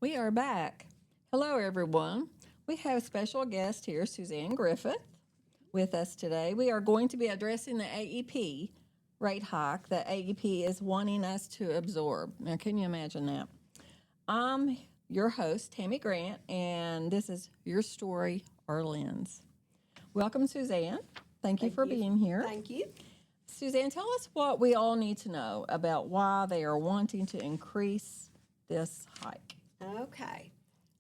We are back. Hello, everyone. We have a special guest here, Suzanne Griffith, with us today. We are going to be addressing the AEP rate hike that AEP is wanting us to absorb. Now, can you imagine that? I'm your host, Tammy Grant, and this is Your Story, Our Lens. Welcome, Suzanne. Thank you for being here. Thank you. Suzanne, tell us what we all need to know about why they are wanting to increase this hike. Okay.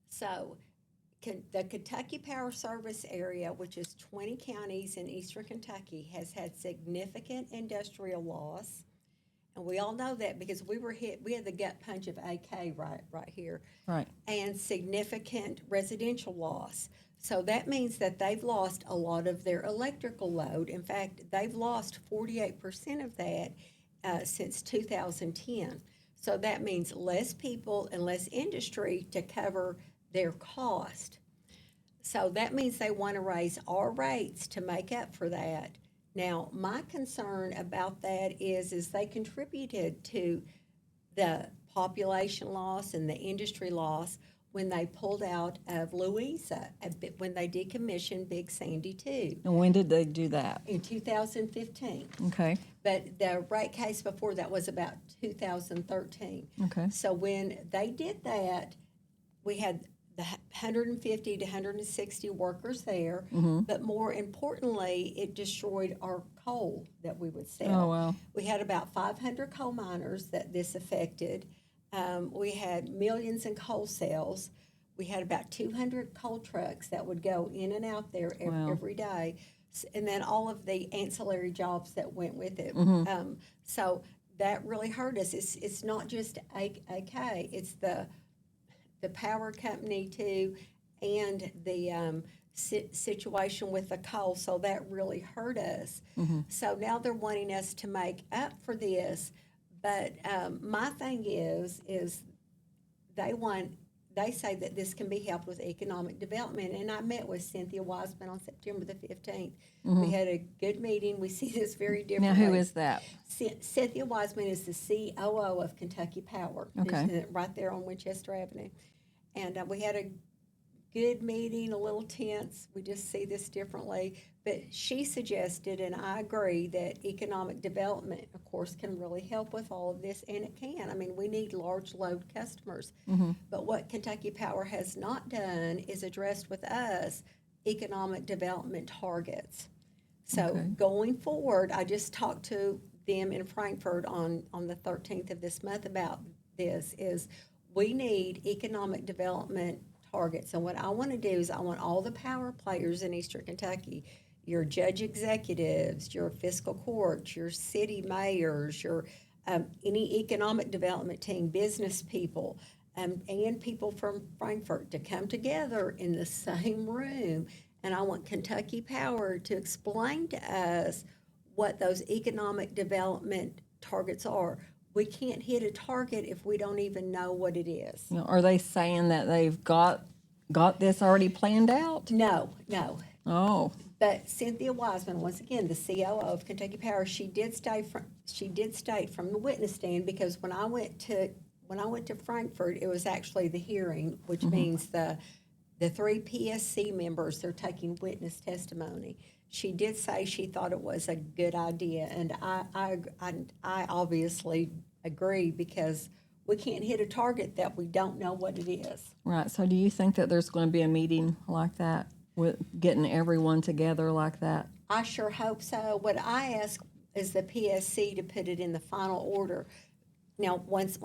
So, the Kentucky Power Service area, which is 20 counties in eastern Kentucky, has had significant industrial loss. And we all know that because we were hit, we had the gut punch of AK right here. Right. And significant residential loss. So that means that they've lost a lot of their electrical load. In fact, they've lost 48% of that since 2010. So that means less people and less industry to cover their cost. So that means they want to raise our rates to make up for that. Now, my concern about that is they contributed to the population loss and the industry loss when they pulled out of Louisa, when they decommissioned Big Sandy 2. And when did they do that? In 2015. Okay. But the rate case before that was about 2013. Okay. So when they did that, we had the 150 to 160 workers there, but more importantly, it destroyed our coal that we would sell. Oh, wow. We had about 500 coal miners that this affected. We had millions in coal sales. We had about 200 coal trucks that would go in and out there every day, and then all of the ancillary jobs that went with it. So that really hurt us. It's not just AK, it's the power company too, and the situation with the coal. So that really hurt us. So now they're wanting us to make up for this. But my thing is they say that this can be helped with economic development. And I met with Cynthia Wiseman on September the 15th. We had a good meeting. We see this very differently. Now, who is that? Cynthia Wiseman is the COO of Kentucky Power. Okay. Right there on Winchester Avenue. And we had a good meeting, a little tense. We just see this differently. But she suggested, and I agree, that economic development, of course, can really help with all of this, and it can. I mean, we need large load customers. But what Kentucky Power has not done is addressed with us economic development targets. So going forward, I just talked to them in Frankfurt on the 13th of this month about this, is we need economic development targets. And what I want to do is I want all the power players in Eastern Kentucky, your judge executives, your fiscal courts, your city mayors, your any economic development team, business people, and people from Frankfurt to come together in the same room. And I want Kentucky Power to explain to us what those economic development targets are. We can't hit a target if we don't even know what it is. You know, are they saying that they've got this already planned out? No. Oh. But Cynthia Wiseman, once again, the COO of Kentucky Power, she did state from the witness stand, because when I went to Frankfurt, it was actually the hearing, which means the three PSC members, they're taking witness testimony. She did say she thought it was a good idea, and I obviously agree, because we can't hit a target that we don't know what it is. Right. So do you think that there's going to be a meeting like that, with getting everyone together like that? I sure hope so. What I ask is the PSC to put it in the final order. Now, once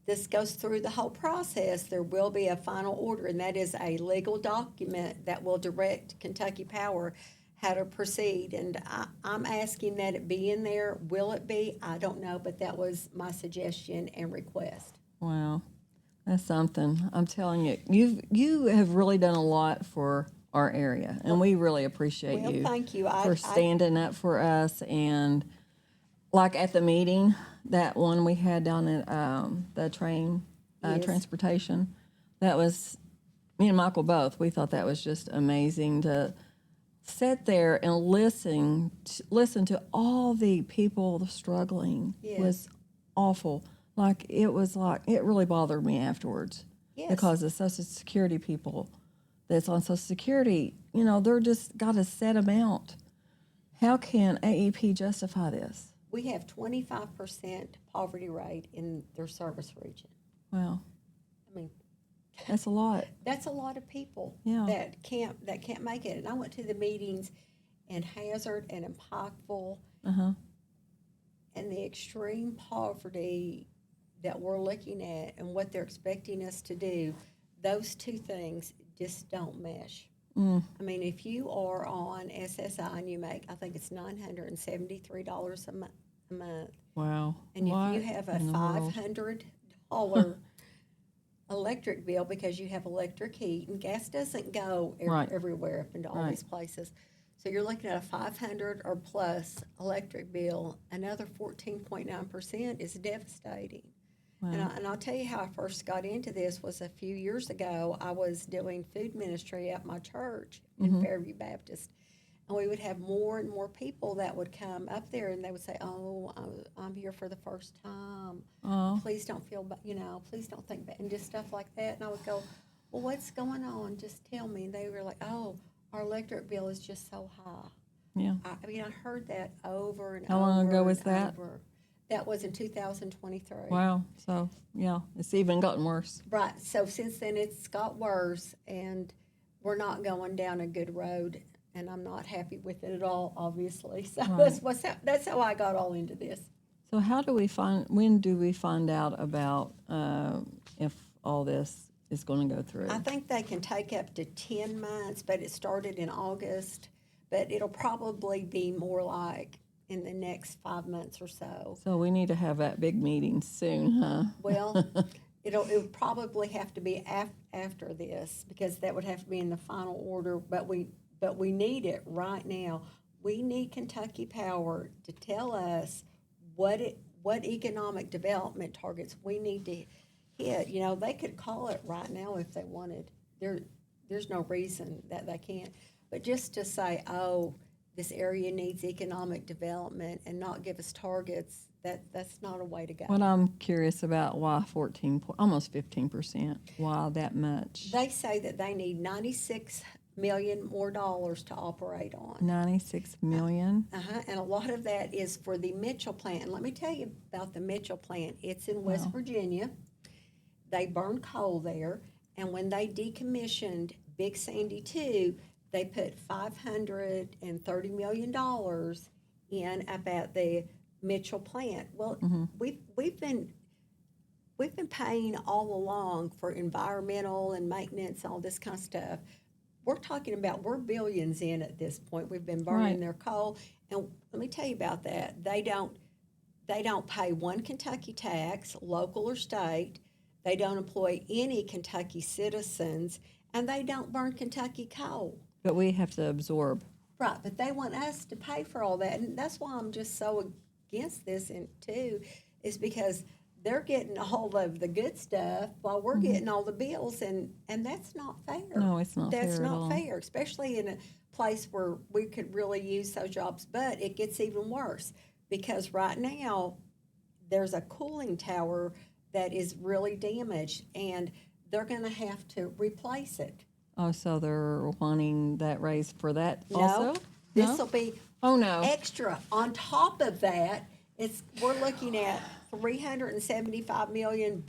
this goes through the whole process, there will be a final order, and that is a legal document that will direct Kentucky Power how to proceed. And I'm asking that it be in there. Will it be? I don't know, but that was my suggestion and request. Wow. That's something. I'm telling you, you have really done a lot for our area, and we really appreciate you. Thank you. For standing up for us. And like at the meeting, that one we had down at the train transportation, that was, me and Michael both, we thought that was just amazing to sit there and listen to all the people struggling. Was awful. It really bothered me afterwards. Yes. because the Social Security people that's on Social Security, you know, they're just got a set amount. How can AEP justify this? We have 25% poverty rate in their service region. Wow, I mean, that's a lot. that's a lot of people Yeah. that can't make it. And I went to the meetings in Hazard and in Pikeville, Uh-huh. and the extreme poverty that we're looking at and what they're expecting us to do, those two things just don't mesh. I mean, if you are on SSI and you make, I think it's $973 a month, Wow. and What if you have a in the world? $500 electric bill because you have electric heat, and gas doesn't go Right. everywhere up into all Right. these places. So you're looking at a 500 or plus electric bill. Another 14.9% is devastating. And, Wow. I'll tell you how I first got into this was a few years ago. I was doing food ministry at my church in Fairview Baptist. And we would have more and more people that would come up there and they would say, "Oh, I'm here for the first time. Oh, Please don't feel, please don't think bad," and just stuff like that. And I would go, "Well, what's going on? Just tell me." And they were like, "Oh, our electric bill is just so high." yeah. I mean, I heard that over and How over. long ago and was that? over. That was in 2023. Wow. So, yeah, it's even gotten worse. Right. So since then, it's got worse, and we're not going down a good road, and I'm not happy with it at all, obviously. So Right. that's how I got all into this. So, when do we find out about if all this is going to go through? I think they can take up to 10 months, but it started in August, but it'll probably be more like in the next 5 months or so. So, we need to have that big meeting soon, huh? Well, it would probably have to be after this because that would have to be in the final order. But we need it right now. We need Kentucky Power to tell us what economic development targets we need to hit. You know, they could call it right now if they wanted. There's no reason that they can't. But just to say, oh, this area needs economic development and not give us targets, that's not a way to go. What I'm curious about, why almost 15%? Why that much? They say that they need $96 million more dollars to operate on. 96 million? And a lot of that is for the Mitchell plant. And let me tell you about the Mitchell plant. It's in West Virginia. They burn coal there. And when they decommissioned Big Sandy 2, they put $530 million in about the Mitchell plant. Well, we've been paying all along for environmental and maintenance, all this kind of stuff. We're talking about we're billions in at this point. We've been burning Right. their coal, and let me tell you about that. They don't pay one Kentucky tax, local or state. They don't employ any Kentucky citizens, and they don't burn Kentucky coal. But we have to absorb. Right, but they want us to pay for all that, and that's why I'm just so against this. And too, is because they're getting a hold of the good stuff while we're getting all the bills, and that's not fair. No, it's not That's fair at not all. fair, especially in a place where we could really use those jobs. But it gets even worse because right now there's a cooling tower that is really damaged, and they're going to have to replace it. Oh, so they're wanting that raise for that No, also? this will be Oh, no. extra. On top of that, we're looking at $375 million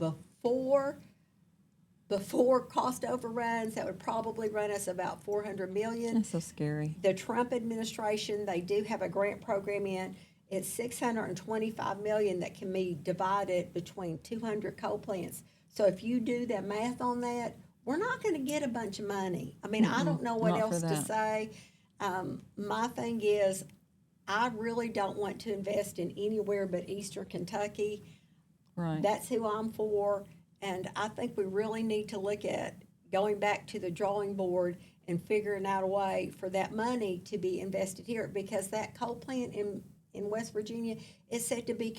before cost overruns. That would probably run us about $400 million. That's so scary. The Trump administration, they do have a grant program in. It's $625 million that can be divided between 200 coal plants. So if you do the math on that, we're not going to get a bunch of money. I mean, I don't know what not for else to that. say. My thing is, I really don't want to invest in anywhere but Eastern Kentucky. Right. That's who I'm for. And I think we really need to look at going back to the drawing board and figuring out a way for that money to be invested here, because that coal plant in West Virginia is set to be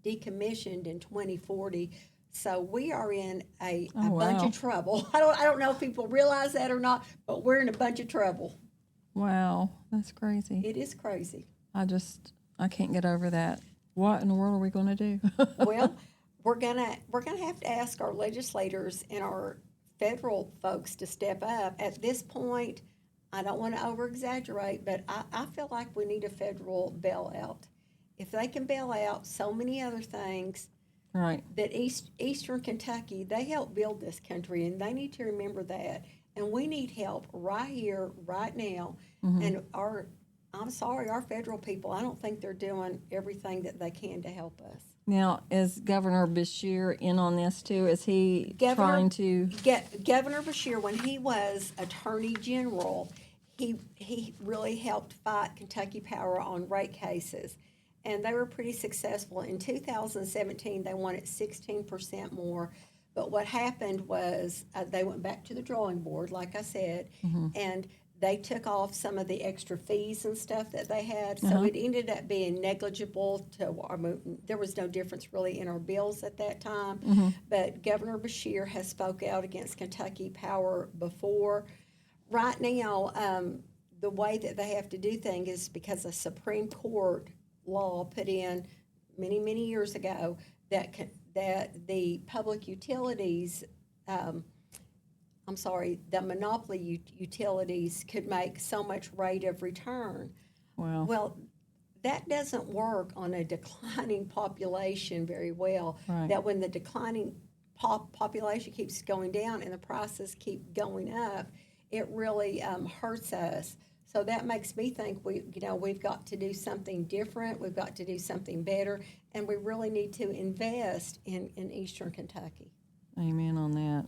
decommissioned in 2040. So we are in a bunch wow. of trouble. I don't know if people realize that or not, but we're in a bunch of trouble. Wow, that's crazy. It is crazy. I can't get over that. What in the world are we going to do? Well, we're gonna have to ask our legislators and our federal folks to step up. At this point, I don't want to over-exaggerate, but I feel like we need a federal bailout. If they can bail out so many other things, Right. that Eastern Kentucky, they helped build this country, and they need to remember that. And we need help right here, right now. And I'm sorry, our federal people, I don't think they're doing everything that they can to help us. Now, is Governor Bashir in on this too? Is he trying to? Governor Bashir, when he was Attorney General, he really helped fight Kentucky Power on rate cases. And they were pretty successful. In 2017, they wanted 16% more. But what happened was they went back to the drawing board, like I said, and they took off some of the extra fees and stuff that they had. So it ended up being negligible. There was no difference really in our bills at that time. But Governor Bashir has spoke out against Kentucky Power before. Right now, the way that they have to do things is because the Supreme Court law put in many years ago that the public utilities, the monopoly utilities could make so much rate of return. Wow. Well, that doesn't work on a declining population very well. Right. That when the declining population keeps going down and the prices keep going up, it really hurts us. So that makes me think we've got to do something different. We've got to do something better, and we really need to invest in Eastern Kentucky. Amen on that.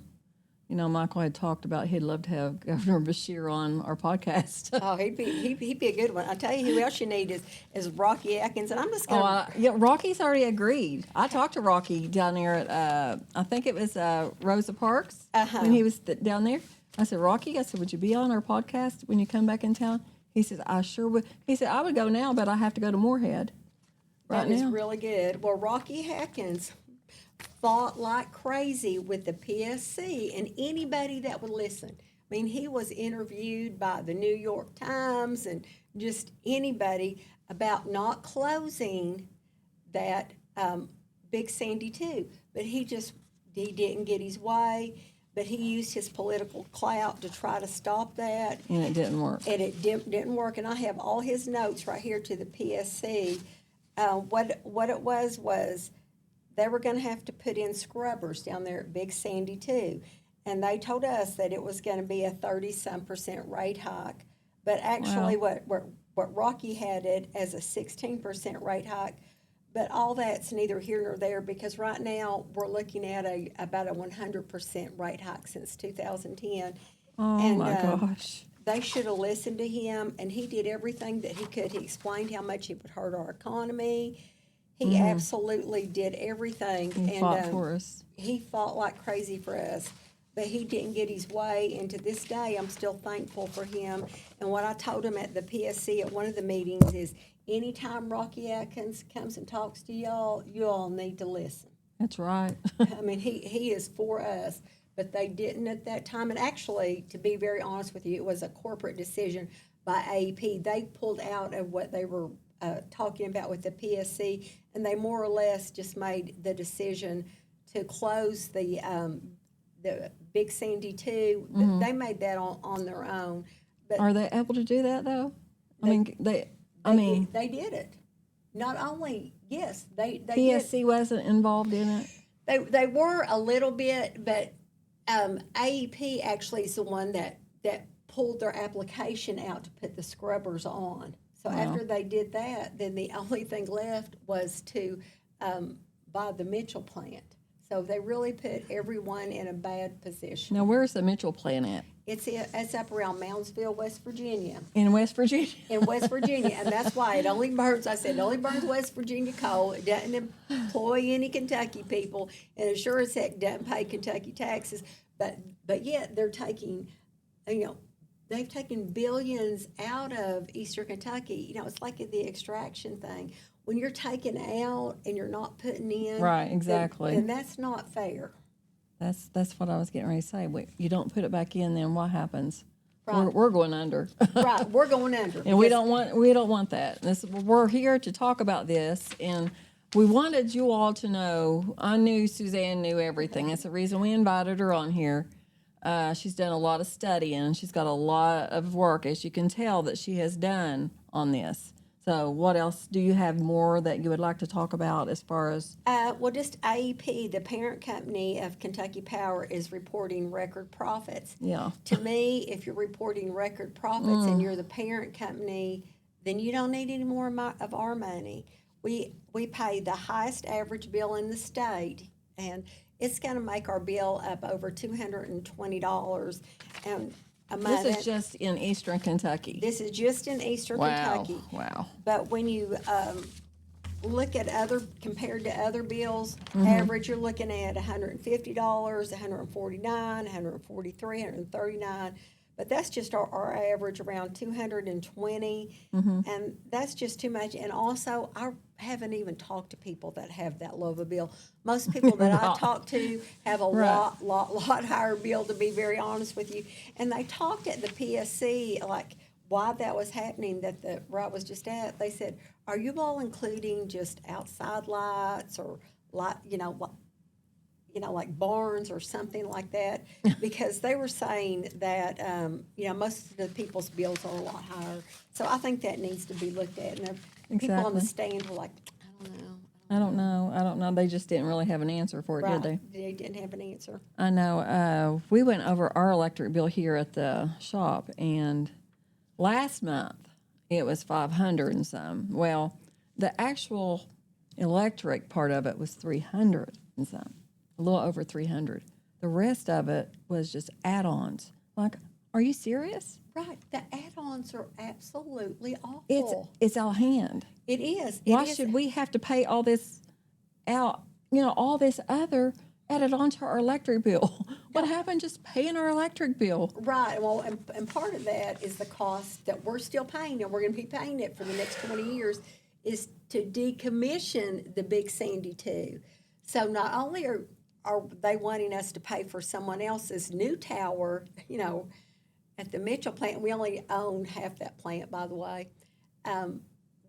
You know, Michael had talked about he'd love to have Governor Bashir on our podcast. Oh, he'd be a good one. I tell you, who else you need is Rocky Atkins, and I'm just going. Yeah, Rocky's already agreed. I talked to Rocky down there at I think it was Rosa Parks when he was down there. I said, Rocky, would you be on our podcast when you come back in town? He says, I sure would. He said, I would go now, but I have to go to Moorhead That is really good. Well, Rocky Atkins fought like crazy with the PSC and anybody that would listen. I mean, he was interviewed by the New York Times and just anybody about not closing that Big Sandy 2. But he didn't get his way. But he used his political clout to try to stop that. And it didn't work. And it didn't work. And I have all his notes right here to the PSC. What it was they were going to have to put in scrubbers down there at Big Sandy 2. And they told us that it was going to be a 30-some% rate hike. But actually what Rocky had it as a 16% rate hike. But all that's neither here nor there because right now we're looking at about a 100% rate hike since 2010. Oh, my gosh. They should have listened to him, and he did everything that he could. He explained how much it would hurt our economy. He absolutely did everything. He fought for us. He fought like crazy for us. But he didn't get his way, and to this day, I'm still thankful for him. And what I told him at the PSC at one of the meetings is, anytime Rocky Atkins comes and talks to y'all, you all need to listen. That's right. I mean, he is for us, but they didn't at that time. And actually, to be very honest with you, it was a corporate decision by AEP. They pulled out of what they were talking about with the PSC, and they more or less just made the decision to close the Big Sandy 2. They made that on their own. But are they able to do that, though? They did it. Not only, yes, they PSC did. wasn't involved in it? They were a little bit, but AEP actually is the one that pulled their application out to put the scrubbers on. So after they did that, then the only thing left was to buy the Mitchell plant. So they really put everyone in a bad position. Now, where's the Mitchell plant at? It's up around Moundsville, West Virginia. In West Virginia? In West Virginia, and that's why it only burns West Virginia coal. It doesn't employ any Kentucky people, and it sure as heck doesn't pay Kentucky taxes. But yet they're taking, they've taken billions out of Eastern Kentucky. It's like the extraction thing. When you're taking out and you're not putting in. Right, exactly. Then that's not fair. That's what I was getting ready to say. You don't put it back in, then what happens? Right. We're going under. Right, we're going under. And we don't want that. We're here to talk about this, and we wanted you all to know. I knew Suzanne knew everything. That's the reason we invited her on here. She's done a lot of studying. She's got a lot of work, as you can tell, that she has done on this. So what else do you have more that you would like to talk about as far as? Well, just AEP, the parent company of Kentucky Power, is reporting record profits. Yeah. To me, if you're reporting record profits and you're the parent company, then you don't need any more of our money. We pay the highest average bill in the state, and it's going to make our bill up over $220 a month. This is just in Eastern Kentucky. This is just in Eastern Wow. Kentucky. Wow. But when you look at compared to other bills, average, you're looking at $150, $149, $143, $139. But that's just our average, around $220, and that's just too much. And also, I haven't even talked to people that have that low of a bill. Most people that I talk to have a lot higher bill, to be very honest with you. And they talked at the PSC, like, why that was happening, that the route was just at. They said, are you all including just outside lights or light, like barns or something like that? Because they were saying that, most of the people's bills are a lot higher. So I think that needs to be looked at. And people on the stand were like, I don't know. They just didn't really have an answer for it, right. did they? They didn't have an answer. I know. We went over our electric bill here at the shop, and last month it was 500 and some. Well, the actual electric part of it was 300 and some, a little over 300. The rest of it was just add-ons. Like, are you serious? Right. The add-ons are absolutely awful. It's our hand. It is. Why should we have to pay all this out, all this other added on to our electric bill? What happened just paying our electric bill? Right. Well, and part of that is the cost that we're still paying, and we're going to be paying it for the next 20 years, is to decommission the Big Sandy 2. So not only are they wanting us to pay for someone else's new tower, at the Mitchell plant, we only own half that plant, by the way.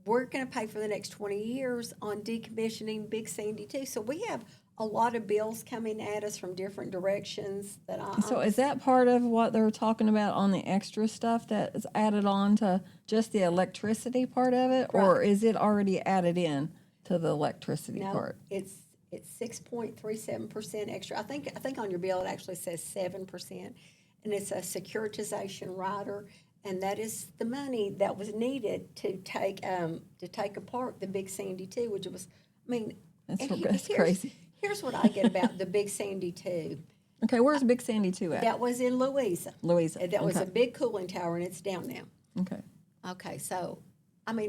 We're going to pay for the next 20 years on decommissioning Big Sandy 2. So we have a lot of bills coming at us from different directions. So is that part of what they're talking about on the extra stuff that is added on to just the electricity part of it? Right. Or is it already added in to the electricity part? It's 6.37% extra. I think on your bill it actually says 7%, and it's a securitization rider, and that is the money that was needed to take apart the Big Sandy 2, which was, That's crazy. Here's what I get about the Big Sandy 2. Okay, where's Big Sandy 2 at? That was in Louisa. That was a big cooling tower, and it's down now. Okay. Okay, so,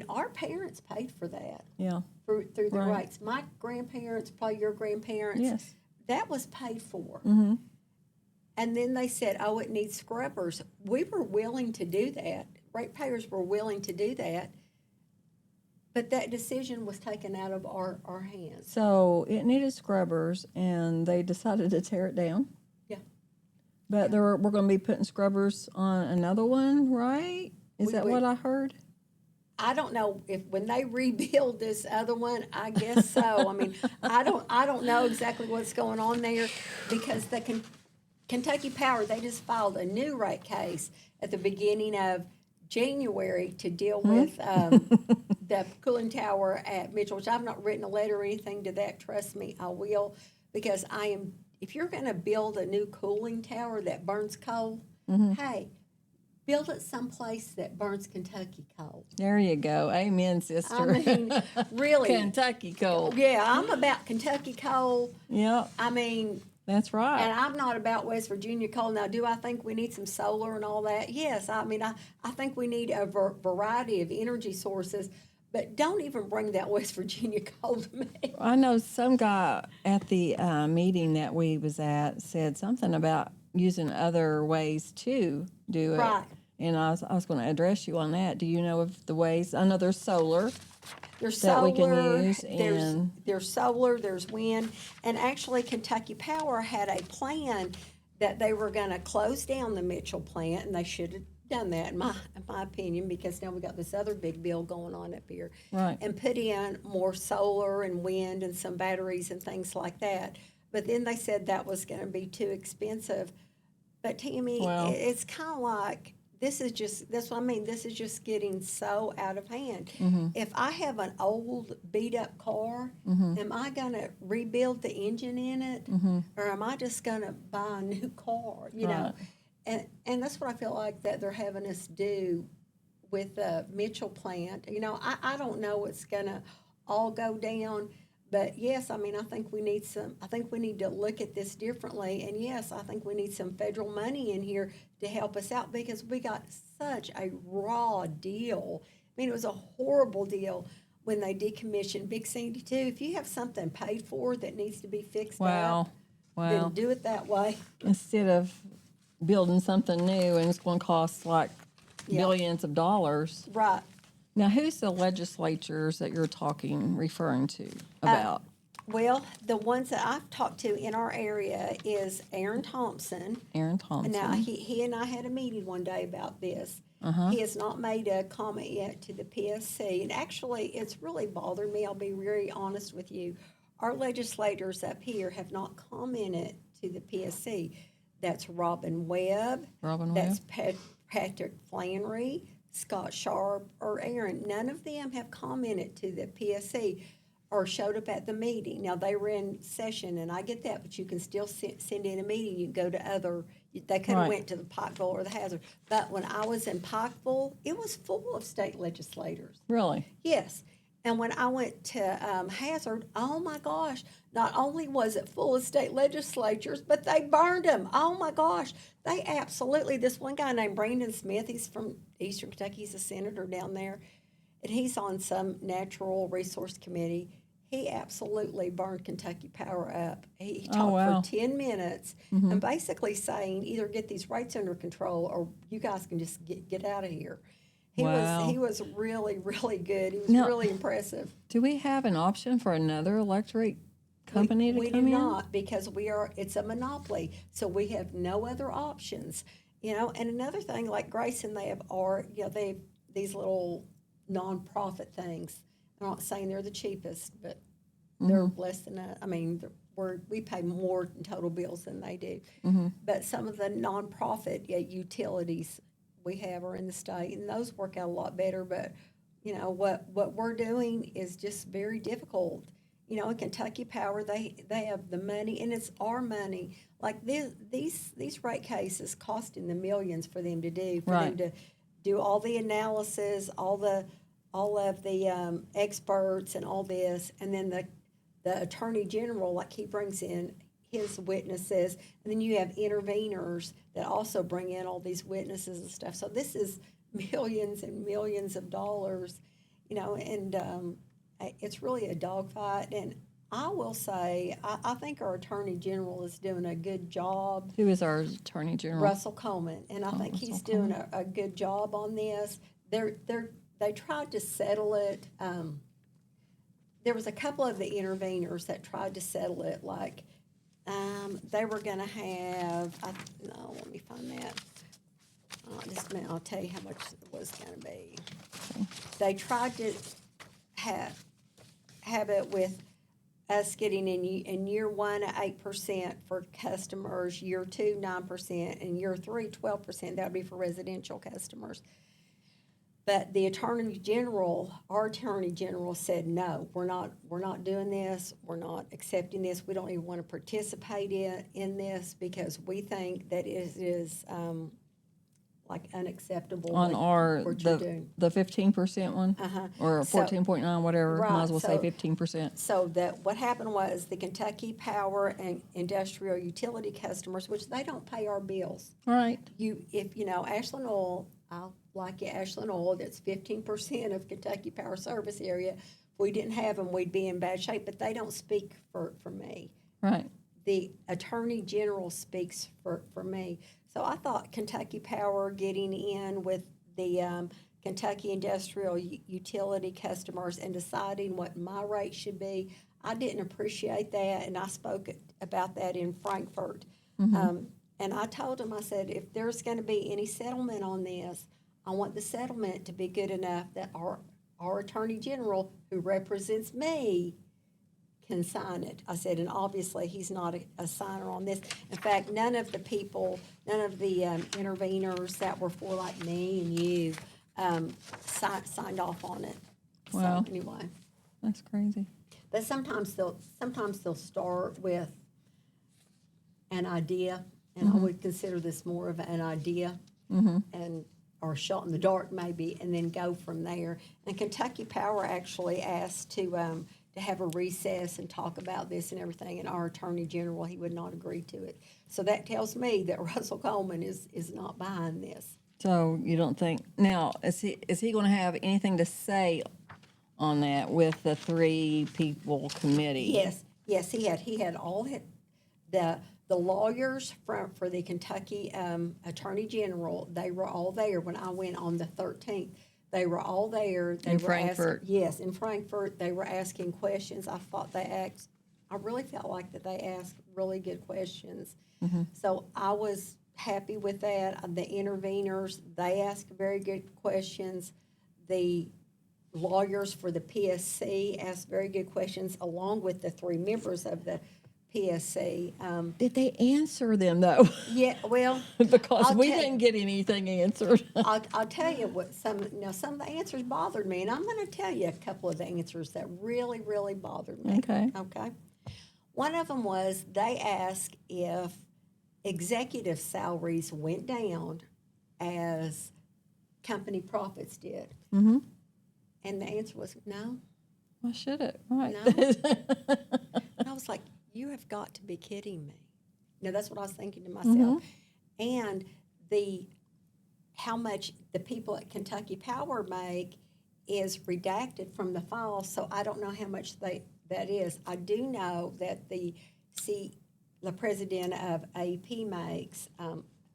our parents paid for that. Yeah. Through the rates. My grandparents, probably your grandparents. Yes. That was paid for. Mm-hmm. And then they said, it needs scrubbers. We were willing to do that. Ratepayers were willing to do that. But that decision was taken out of our hands. So it needed scrubbers, and they decided to tear it down. Yeah. But we're going to be putting scrubbers on another one, right? Is that what I heard? I don't know if when they rebuild this other one, I guess so. I don't know exactly what's going on there, because the Kentucky Power, they just filed a new rate case at the beginning of January to deal with the cooling tower at Mitchell, which I've not written a letter or anything to that. Trust me, I will, because if you're going to build a new cooling tower that burns coal, hey, build it someplace that burns Kentucky coal. There you go. Amen, sister. Really. Kentucky coal. Yeah, I'm about Kentucky coal. Yep. That's right. And I'm not about West Virginia coal. Now, do I think we need some solar and all that? Yes. I think we need a variety of energy sources, but don't even bring that West Virginia coal to me. I know some guy at the meeting that we was at said something about using other ways to do it. Right. And I was going to address you on that. Do you know of the ways? I know there's solar. There's that solar, we can use, there's solar, there's wind, and actually Kentucky Power had a plan that they were going to close down the Mitchell plant, and they should have done that, in my opinion, because now we got this other big bill going on up here, right? And put in more solar and wind and some batteries and things like that. But then they said that was going to be too expensive. But Tammy, Well, it's kind of like that's what I mean. This is just getting so out of hand. If I have an old beat up car, am I going to rebuild the engine in it, or am I just going to buy a new car? You know, and that's what I feel like that they're having us do with the Mitchell plant. You know, I don't know what's going to all go down. But yes, I mean, I think we need to look at this differently. And yes, I think we need some federal money in here to help us out because we got such a raw deal. I mean, it was a horrible deal when they decommissioned Big Sandy too. If you have something paid for that needs to be fixed up, then do it that way. Instead of building something new and it's going to cost like billions of dollars. Right. Now, who's the legislatures that you're referring to about? Well, the ones that I've talked to in our area is Aaron Thompson. Aaron Thompson. Now, he and I had a meeting one day about this. He has not made a comment yet to the PSC. And actually, it's really bothered me. I'll be very honest with you. Our legislators up here have not commented to the PSC. That's Robin Webb. That's Patrick Flannery, Scott Sharp, or Aaron. None of them have commented to the PSC or showed up at the meeting. Now, they were in session, and I get that, but you can still send in a meeting. You can go to they could have went to the Pikeville or the Hazard. But when I was in Pikeville, it was full of state legislators. Really? Yes. And when I went to Hazard, oh my gosh, not only was it full of state legislatures, but they burned them. Oh my gosh. They absolutely, this one guy named Brandon Smith, he's from Eastern Kentucky, he's a senator down there, and he's on some natural resource committee. He absolutely burned Kentucky Power up. He talked for 10 minutes and basically saying either get these rates under control or you guys can just get out of here. He was really, really good. He was really impressive. Do we have an option for another electric company to come in? We do not, because it's a monopoly, so we have no other options. You know, and another thing, like Grayson, they have these little nonprofit things. I'm not saying they're the cheapest, but they're less than I mean, we pay more in total bills than they do. But some of the nonprofit utilities we have are in the state, and those work out a lot better. But you know what we're doing is just very difficult. You know, in Kentucky Power, they have the money, and it's our money. Like these rate cases costing the millions for them to do, them to do all the analysis, all of the experts and all this, and then the attorney general, like he brings in his witnesses, and then you have interveners that also bring in all these witnesses and stuff. So this is millions and millions of dollars, you know, and it's really a dogfight. And I will say, I think our attorney general is doing a good job. Who is our attorney general? Russell Coleman, and I think he's doing a good job on this. They tried to settle it. There was a couple of the interveners that tried to settle it, like they were going to have. Let me find that. Just a minute, I'll tell you how much it was going to be. Okay. They tried to have it with us getting in year 1 at 8% for customers, year 2 9%, and year 3 12%. That would be for residential customers. But the our attorney general said, no, we're not doing this. We're not accepting this. We don't even want to participate in this because we think that it is like unacceptable. On the 15% one, or 14.9, whatever. Right, might as well say 15%. So that what happened was the Kentucky Power and Industrial Utility customers, which they don't pay our bills. Right. If Ashland Oil. I'll like Ashland Oil, that's 15% of Kentucky Power Service area. If we didn't have them, we'd be in bad shape, but they don't speak for me. Right. The Attorney General speaks for me. So I thought Kentucky Power getting in with the Kentucky Industrial Utility customers and deciding what my rate should be, I didn't appreciate that, and I spoke about that in Frankfurt. And I told him, I said, if there's going to be any settlement on this, I want the settlement to be good enough that our Attorney General, who represents me, can sign it. I said, and obviously he's not a signer on this. In fact, none of the interveners that were for like me and you signed off on it. Wow. So anyway, That's crazy. but sometimes they'll start with an idea, and I would consider this more of an idea, and or shot in the dark maybe, and then go from there. And Kentucky Power actually asked to have a recess and talk about this and everything, and our Attorney General, he would not agree to it. So that tells me that Russell Coleman is not behind this. So you don't think now is he going to have anything to say on that with the 3-people committee? Yes, he had all the lawyers for the Kentucky Attorney General. They were all there when I went on the 13th. They were all there. They In were Frankfurt? Yes, in Frankfurt. They were asking questions. I really felt like that they asked really good questions. So I was happy with that. The interveners, they asked very good questions. The lawyers for the PSC asked very good questions, along with the 3 members of the PSC. Did they answer them though? Yeah, well, Because we didn't get anything answered. I'll tell you what some of the answers bothered me, and I'm going to tell you a couple of the answers that really, really bothered me. Okay. Okay. One of them was they asked if executive salaries went down as company profits did. Mm-hmm. And the answer was no. Why should it? Right. No. And I was like, you have got to be kidding me. No, that's what I was thinking to myself. And how much the people at Kentucky Power make is redacted from the file, so I don't know how much that is. I do know that the president of AEP makes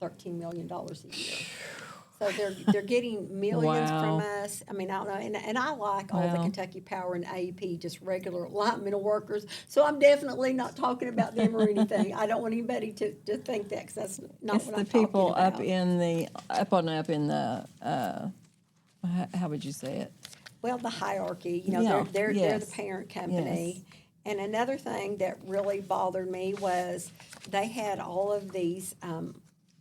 $13 million a year. So they're getting millions Wow. from us. I mean, I don't know, and I like all the Wow. Kentucky Power and AEP, just regular linemental workers. So I'm definitely not talking about them or anything. I don't want anybody to think that, because that's not It's what the I'm people talking about. up in the how would you say it? Well, the hierarchy, Yeah, they're the yes, parent company. yes. And another thing that really bothered me was they had all of these,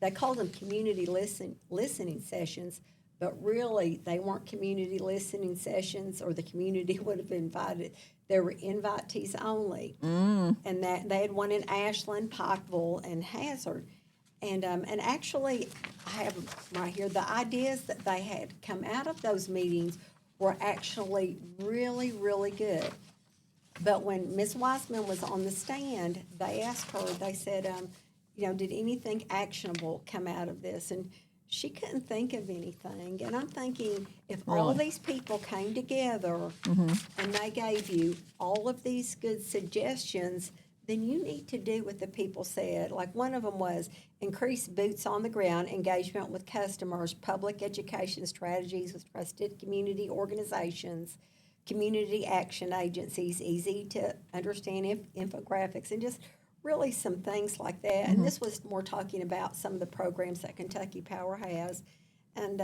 they called them community listening sessions, but really they weren't community listening sessions, or the community would have invited. They were invitees only. And that they had one in Ashland, Pikeville, and Hazard. And actually, I have them right here. The ideas that they had come out of those meetings were actually really, really good. But when Ms. Weissman was on the stand, they asked her, they said, did anything actionable come out of this? And she couldn't think of anything. And I'm thinking, if all Really? these people came together and they gave you all of these good suggestions, then you need to do what the people said. Like one of them was increase boots on the ground engagement with customers, public education strategies with trusted community organizations, community action agencies, easy to understand infographics, and just really some things like that. And this was more talking about some of the programs that Kentucky Power has. And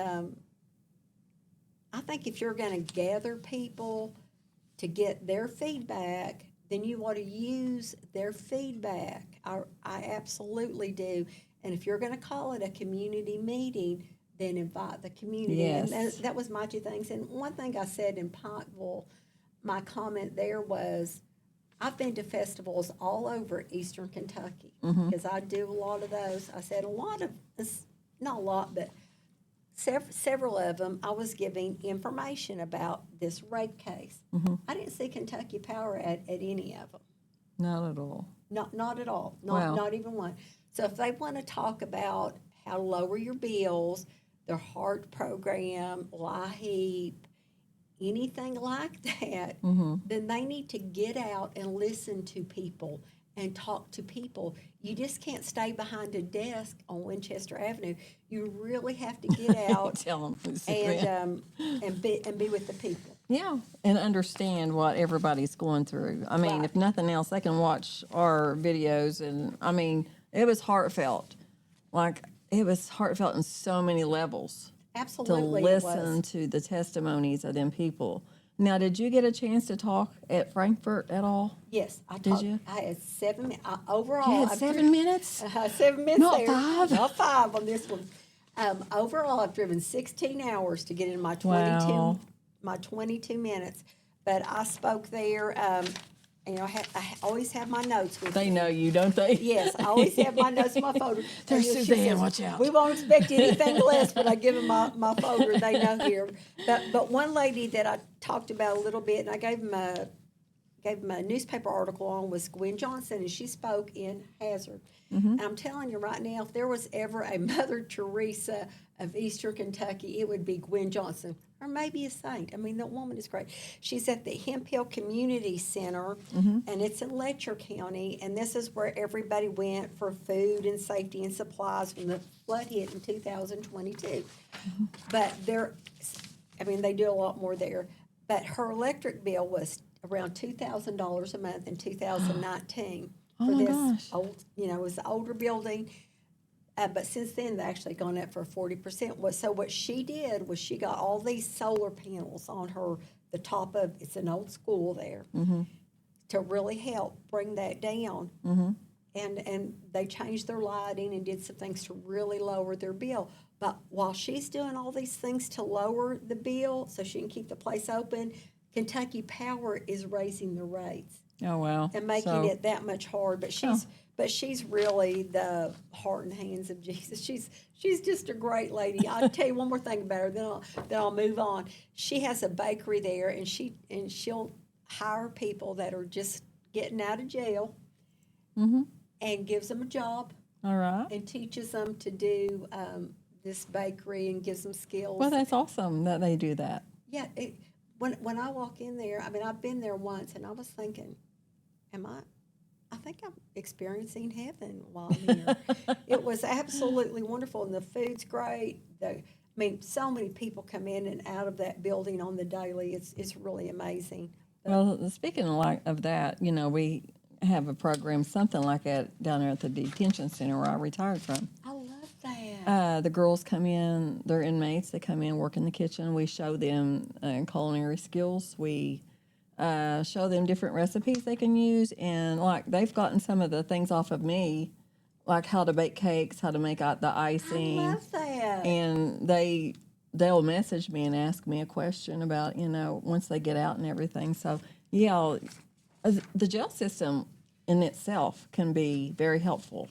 I think if you're going to gather people to get their feedback, then you want to use their feedback. I absolutely do. And if you're going to call it a community meeting, then invite the community. Yes. And that was my 2 things. And one thing I said in Pikeville, my comment there was, I've been to festivals all over Eastern Kentucky, because I do a lot of those. I said not a lot, but several of them, I was giving information about this rape case. I didn't see Kentucky Power at any of them. Not at all. Not at all. Wow. Not even one. So if they want to talk about how to lower your bills, their HEART program, LIHEAP, anything like that, then they need to get out and listen to people and talk to people. You just can't stay behind a desk on Winchester Avenue. You really have to get out Tell them. and be with the people. Yeah, and understand what everybody's going through. I mean, Right. if nothing else, they can watch our videos, and I mean, it was heartfelt. Like, it was heartfelt in so many levels. Absolutely, To it was. listen to the testimonies of them people. Now, did you get a chance to talk at Frankfurt at all? Yes, Did you? I had 7 minutes. Overall, You had I've 7 minutes? 7 minutes Not there. 5? Not 5 on this one. Overall, I've driven 16 hours to get in my 22, Wow. my 22 minutes. But I spoke there. You know, I always have my notes with They me. know you, don't they? Yes, I always have my notes in my folder. There's And she Suzanne, says, watch out. We won't expect anything less when I give them my folder. They know here. But one lady that I talked about a little bit, and I gave them a newspaper article on, was Gwen Johnson, and she spoke in Hazard. Mm-hmm. And I'm telling you right now, if there was ever a Mother Teresa of Eastern Kentucky, it would be Gwen Johnson, or maybe a saint. I mean, that woman is great. She's at the Hemp Hill Community Center, and it's in Letcher County, and this is where everybody went for food and safety and supplies when the flood hit in 2022. But they do a lot more there. But her electric bill was around $2,000 a month in 2019 Oh for my this gosh. old, it was an older building. But since then, they've actually gone up for 40%. So what she did was she got all these solar panels on the top of, it's an old school there, to really help bring that down. And they changed their lighting and did some things to really lower their bill. But while she's doing all these things to lower the bill so she can keep the place open, Kentucky Power is raising the rates Oh, wow. and making it that much hard. But she's really the heart and hands of Jesus. She's just a great lady. I'll tell you one more thing about her, then I'll move on. She has a bakery there, and she'll hire people that are just getting out of jail, and gives them a job All right. and teaches them to do this bakery and gives them skills. Well, that's awesome that they do that. Yeah, when I walk in there, I've been there once, and I was thinking, I think I'm experiencing heaven while I'm here. It was absolutely wonderful, and the food's great. So many people come in and out of that building on the daily. It's really amazing. Well, speaking of that, we have a program, something like that, down there at the detention center where I retired from. I love that. The girls come in, they're inmates, they come in, work in the kitchen. We show them culinary skills. We show them different recipes they can use. And, they've gotten some of the things off of me, like how to bake cakes, how to make out the icing. I love that. And they'll message me and ask me a question about, once they get out and everything. So, yeah, the jail system in itself can be very helpful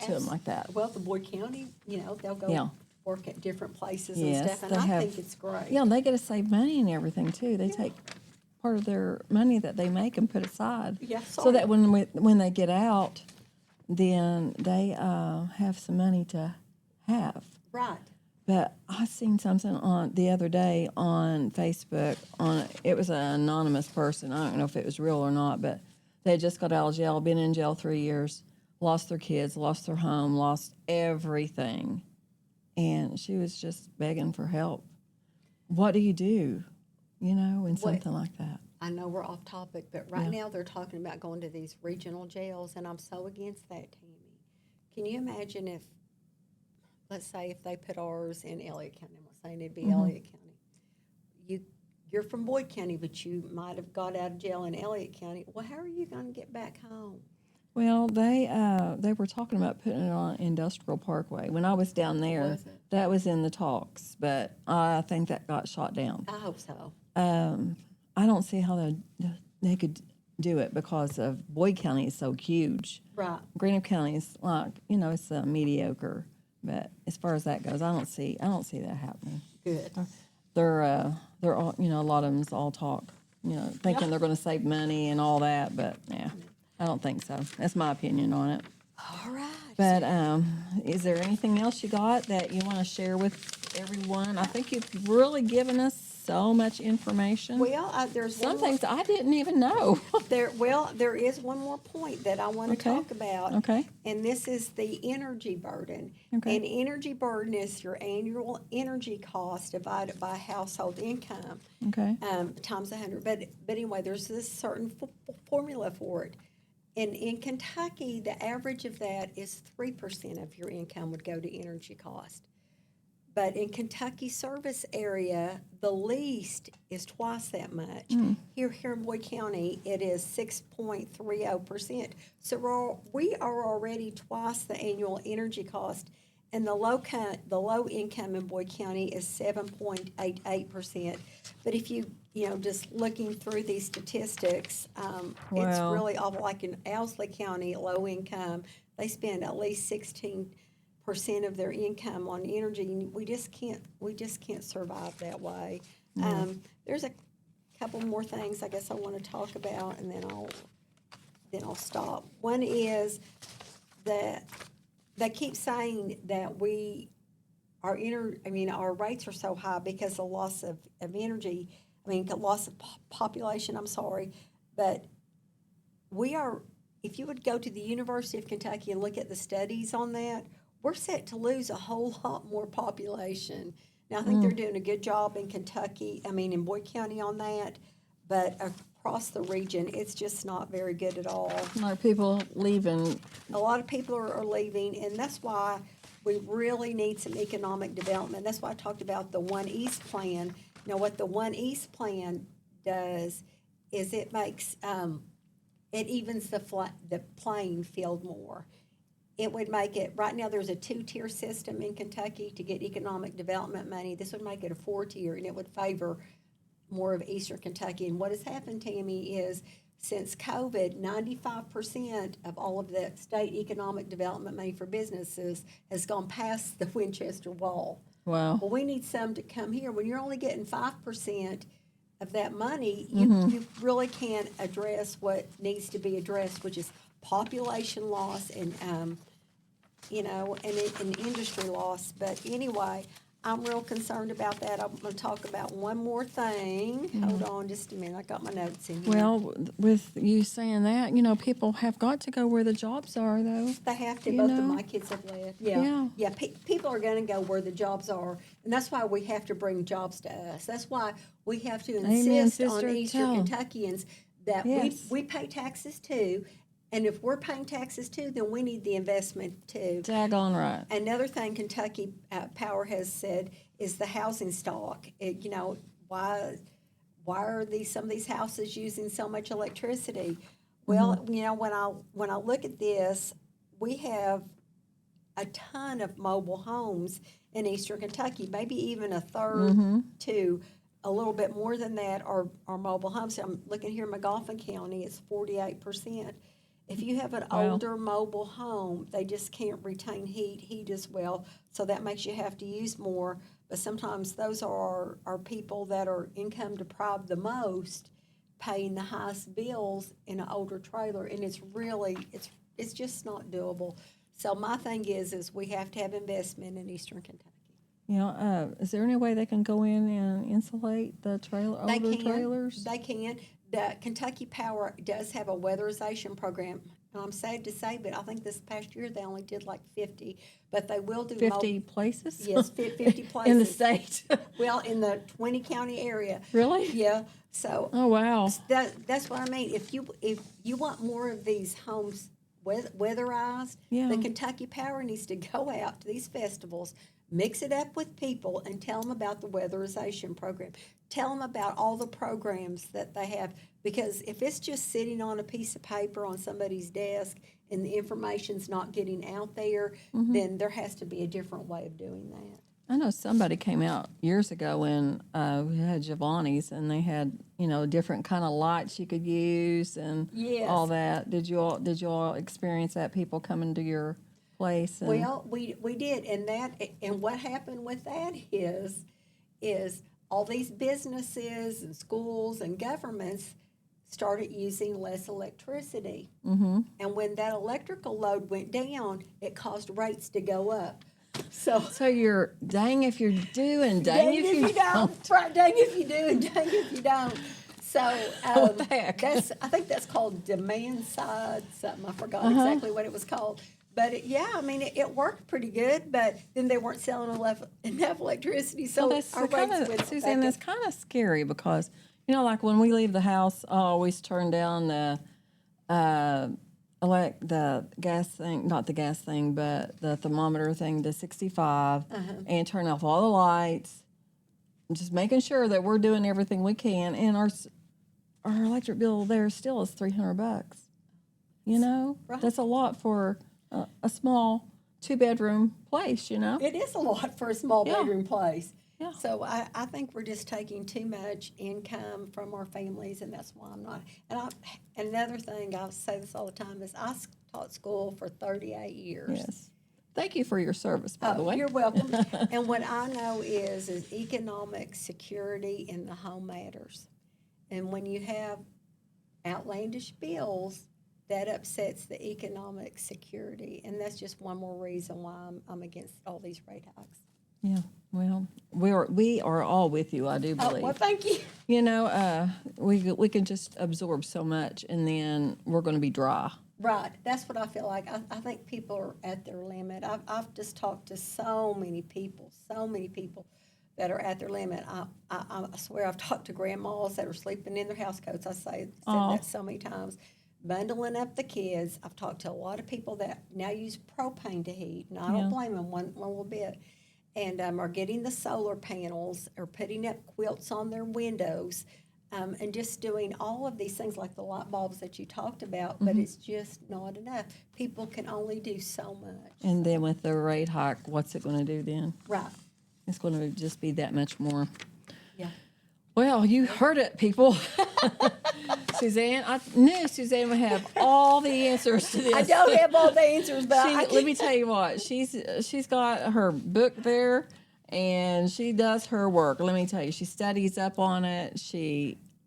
to them like that. Well, the Boyd County, they'll go work at different places and Yes, stuff, and I think it's great. Yeah, and they get to save money and everything, too. They take part of their money that they make and put aside. Yeah, so that when they get out, then they have some money to have. Right. But I seen something on the other day on Facebook. It was an anonymous person. I don't know if it was real or not, but they had just got out of jail, been in jail 3 years, lost their kids, lost their home, lost everything, and she was just begging for help. What do you do, in something like that? I know we're off topic, but right now they're talking about going to these regional jails, and I'm so against that, Tammy. Can you imagine if, let's say, if they put ours in Elliott County? I'm not saying it'd be Elliott County. You're from Boyd County, but you might have got out of jail in Elliott County. Well, how are you going to get back home? Well, they were talking about putting it on Industrial Parkway. When I was down there, Was it? that was in the talks, but I think that got shot down. I hope so. I don't see how they could do it because of Boyd County is so huge. Right. Greenup County is it's mediocre, but as far as that goes, I don't see that happening. Good. They're all, a lot of them's all talk, thinking they're going to save money and all that, but I don't think so. That's my opinion on it. All right. But is there anything else you got that you want to share with everyone? I think you've really given us so much information. Well, there's some things I didn't even know. There is one more point that I want to talk about. Okay. And this is the energy burden. Okay. And energy burden is your annual energy cost divided by household income. Okay. Times 100. But anyway, there's this certain formula for it. And in Kentucky, the average of that is 3% of your income would go to energy cost. But in Kentucky service area, the least is twice that much. Here in Boyd County, it is 6.30%. So we are already twice the annual energy cost, and the low income in Boyd County is 7.88%. But if you just looking through these statistics, it's Wow. really awful. Like in Owsley County, low income, they spend at least 16% of their income on energy, and we just can't survive that way. There's a couple more things I guess I want to talk about, and then I'll stop. One is that they keep saying that our rates are so high because of loss of energy. Loss of population. I'm sorry, but if you would go to the University of Kentucky and look at the studies on that, we're set to lose a whole lot more population. Now, I think they're doing a good job in Kentucky, in Boyd County on that, but across the region, it's just not very good at all. Like people leaving. A lot of people are leaving, and that's why we really need some economic development. That's why I talked about the One East plan. Now, what the One East plan does is it makes it evens the playing field more. It would make it, right now there's a 2-tier system in Kentucky to get economic development money. This would make it a 4-tier, and it would favor more of Eastern Kentucky. And what has happened, Tammy, is since COVID, 95% of all of the state economic development money for businesses has gone past the Winchester wall. Wow. Well, we need some to come here. When you're only getting 5% of that money, you really can't address what needs to be addressed, which is population loss and and industry loss. But anyway, I'm real concerned about that. I'm going to talk about one more thing. Hold on just a minute. I got my notes in here. Well, with you saying that, people have got to go where the jobs are, though. They have to. You Both know? of my kids have left. Yeah. People are going to go where the jobs are, and that's why we have to bring jobs to us. That's why we have to insist on sister. Eastern Tell 'em. Kentuckians that Yes. we pay taxes too, and if we're paying taxes too, then we need the investment too. Daggone right. Another thing Kentucky Power has said is the housing stock. Why are some of these houses using so much electricity? Well, when I look at this, we have a ton of mobile homes in Eastern Kentucky, maybe even a third to a little bit more than that are mobile homes. I'm looking here in McGoffin County, it's 48%. If you have an older mobile home, they just can't retain heat as well, so that makes you have to use more. But sometimes those are people that are income deprived the most, paying the highest bills in an older trailer, and it's just not doable. So my thing is we have to have investment in Eastern Kentucky. Is there any way they can go in and insulate the older trailers? They can. The Kentucky Power does have a weatherization program. And I'm sad to say, but I think this past year they only did like 50. But they will do 50 places? Yes, 50 places. In the state? Well, in the 20-county area. Really? Yeah. So Oh, wow. that's what I mean. If you want more of these homes weatherized, Yeah. the Kentucky Power needs to go out to these festivals, mix it up with people, and tell them about the weatherization program. Tell them about all the programs that they have, because if it's just sitting on a piece of paper on somebody's desk and the information's not getting out there, then there has to be a different way of doing that. I know somebody came out years ago and we had Giovanni's, and they had different kind of lights you could use and Yes. all that. Did you all experience that? People coming to your place? And, Well, we did, and what happened with that is all these businesses and schools and governments started using less electricity. Mm-hmm. And when that electrical load went down, it caused rates to go up. So you're dang if you do and dang if you don't. Right, dang if you do and dang if you don't. So What the heck? I think that's called demand side something. I forgot exactly what it was called. But it worked pretty good. But then they weren't selling enough electricity, so that's our rates went Suzanne, back that's up. kind of scary because like when we leave the house, I always turn down the the gas thing, not the gas thing, but the thermometer thing to 65 and turn off all the lights. Just making sure that we're doing everything we can. And our electric bill there still is $300. You know, Right. That's a lot for a small 2-bedroom place, you know? It is a lot for a small Yeah. bedroom place. Yeah. So I think we're just taking too much income from our families, and that's why I'm not. And another thing, I say this all the time, is I taught school for 38 years. Yes. Thank you for your service, by the way. You're welcome. And what I know is economic security in the home matters. And when you have outlandish bills, that upsets the economic security. And that's just one more reason why I'm against all these rate hikes. Yeah. Well, we are all with you, I do believe. Well, thank you. You know, we can just absorb so much, and then we're going to be dry. Right. That's what I feel like. I think people are at their limit. I've just talked to so many people that are at their limit. I swear I've talked to grandmas that are sleeping in their house coats. said that so many times. Bundling up the kids. I've talked to a lot of people that now use propane to heat, and I don't blame them one little bit. And are getting the solar panels, or putting up quilts on their windows, and just doing all of these things like the light bulbs that you talked about, but it's just not enough. People can only do so much. And then with the rate hike, what's it going to do then? Right. It's going to just be that much more. Yeah. Well, you heard it, people. Suzanne, I knew Suzanne would have all the answers to this. I don't have all the answers, but Let me tell you what, she's got her book there, and she does her work. Let me tell you, she studies up on it.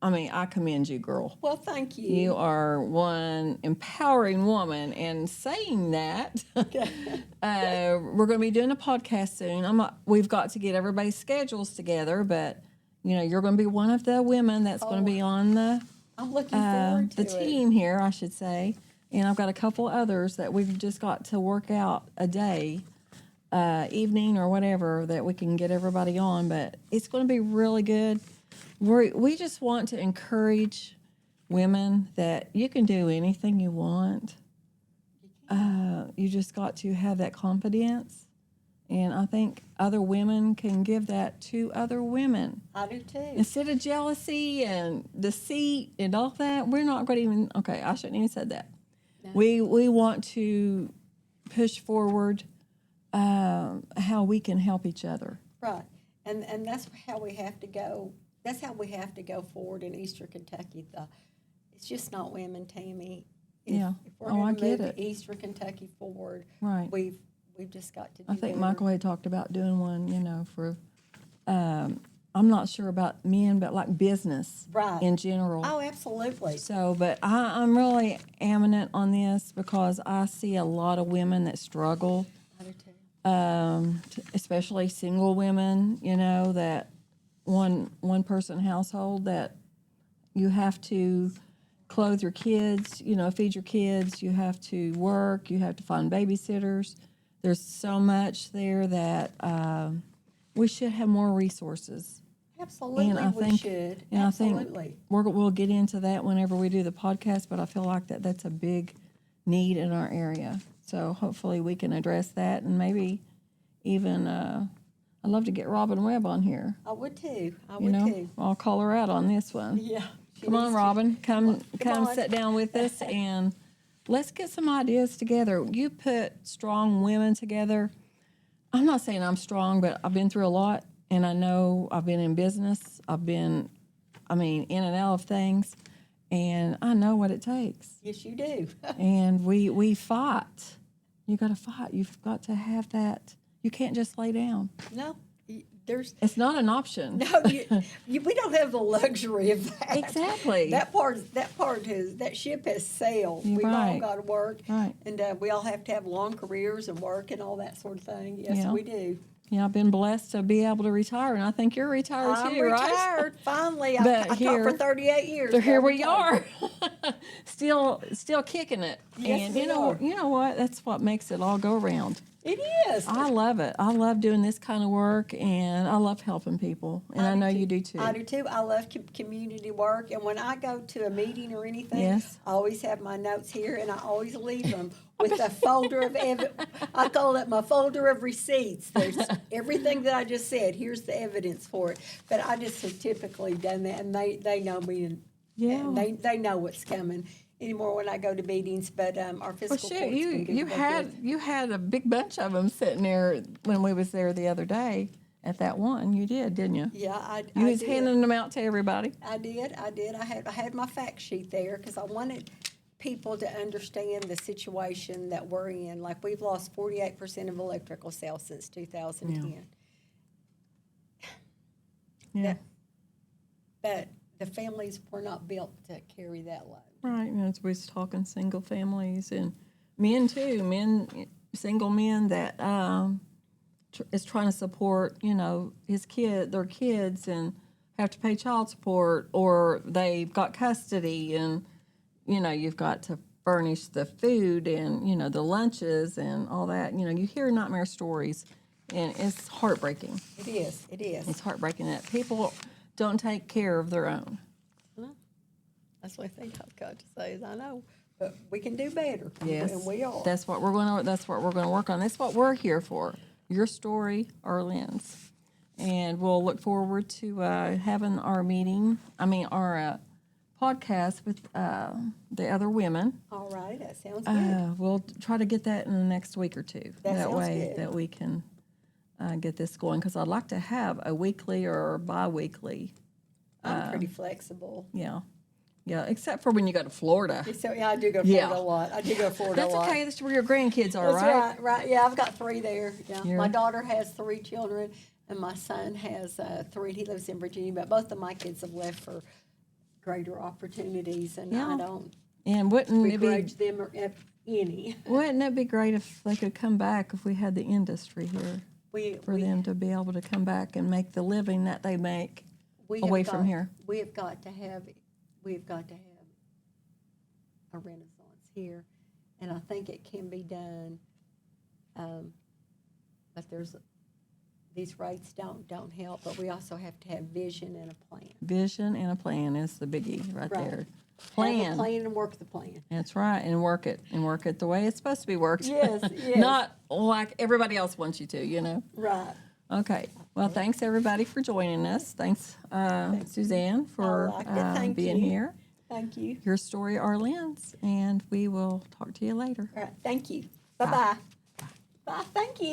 I commend you, girl. Well, thank you. You are one empowering woman. And saying that, we're going to be doing a podcast soon. We've got to get everybody's schedules together, but you're going to be one of the women that's going to be on the I'm looking forward to the team here, I should say. And I've got a couple others that we've just got to work out a day, evening or whatever, that we can get everybody on. But it's going to be really good. We just want to encourage women that you can do anything you want. You just got to have that confidence. And I think other women can give that to other women. I do too. Instead of jealousy and deceit and all that, we're not going to even, okay, I shouldn't even said that. No. We want to push forward how we can help each other. Right. And that's how we have to go. That's how we have to go forward in Eastern Kentucky. It's just not women, Tammy. If we're going to move Eastern Kentucky forward, right. We've just got to do I think better. Michael had talked about doing one, for, I'm not sure about men, but like business in general. Oh, absolutely. So, but I'm really eminent on this because I see a lot of women that struggle. I do too. Especially single women, that one person household that you have to clothe your kids, feed your kids, you have to work, you have to find babysitters. There's so much there that we should have more resources. Absolutely, we should. And absolutely. I think we'll get into that whenever we do the podcast, but I feel like that's a big need in our area. So hopefully we can address that, and maybe even I'd love to get Robin Webb on here. I would too. I would too. I'll call her out on this one. Yeah. Come on, Robin. Come on. Sit down with us and let's get some ideas together. You put strong women together. I'm not saying I'm strong, but I've been through a lot, and I know I've been in business. I've been, in and out of things, and I know what it takes. Yes, you do. And we fight. You got to fight. You've got to have that. You can't just lay down. No. It's not an option. No, we don't have the luxury of that. Exactly. That ship has sailed. We've all got to work, right? And we all have to have long careers and work and all that sort of thing. Yes, we do. Yeah, I've been blessed to be able to retire, and I think you're retired too, right? I'm retired finally. I taught for 38 years. So here we are, still kicking it. Yes, and you know what? That's what makes it all go around. It is. I love it. I love doing this kind of work, and I love helping people, and I know you do too. I do too. I love community work, and when I go to a meeting or anything, Yes. I always have my notes here, and I always leave them with a folder of I call it my folder of receipts. There's everything that I just said. Here's the evidence for it. But I just have typically done that, and they know me, and they know what's coming anymore when I go to meetings. But our Well, fiscal shoot, court's been good. you had a big bunch of them sitting there when we was there the other day at that one. You did, didn't you? Yeah, I You was did. handing them out to everybody. I did. I had my fact sheet there because I wanted people to understand the situation that we're in. Like, we've lost 48% of electrical sales since 2010. Yeah. But the families were not built to carry that load. Right, and as we was talking single families and men too, single men that is trying to support, their kids and have to pay child support, or they've got custody, and you've got to furnish the food and the lunches and all that. You hear nightmare stories, and it's heartbreaking. It is. It is. It's heartbreaking that people don't take care of their own. That's what I think I've got to say. Is I know, but we can do better. Yes, and we are. That's what we're going to. That's what we're going to work on. That's what we're here for. Your story, our lens, and we'll look forward to having our meeting. Our podcast with the other women. All right, that sounds good. We'll try to get that in the next week or two. That that sounds way good. that we can get this going, because I'd like to have a weekly or bi-weekly. I'm pretty flexible. Yeah, except for when you go to Florida. So I do go to Florida a lot. I do go to Florida That's a lot. okay. That's where your grandkids are, That's right. Yeah, I've got 3 there. Yeah, my You're- daughter has 3 children, and my son has 3. He lives in Virginia, but both of my kids have left for greater opportunities, and Yeah. I don't And wouldn't it begrudge them or any. wouldn't it be great if they could come back, if we had the industry here for them to be able to come back and make the living that they make away from here? We have got to have a renaissance here, and I think it can be done. But these rates don't help. But we also have to have vision and a plan. Vision and a plan is the biggie right there. Have a Plan. plan and work the plan. That's right, and work it the way it's supposed to be worked. Yes, yes. Not like everybody else wants you to. Right. Okay. Well, thanks everybody for joining us. Thanks, Suzanne, for I liked it. Thank being you. here. Thank you. Your story, our lens, and we will talk to you later. All right. Thank you. Bye-bye. Bye. Thank you.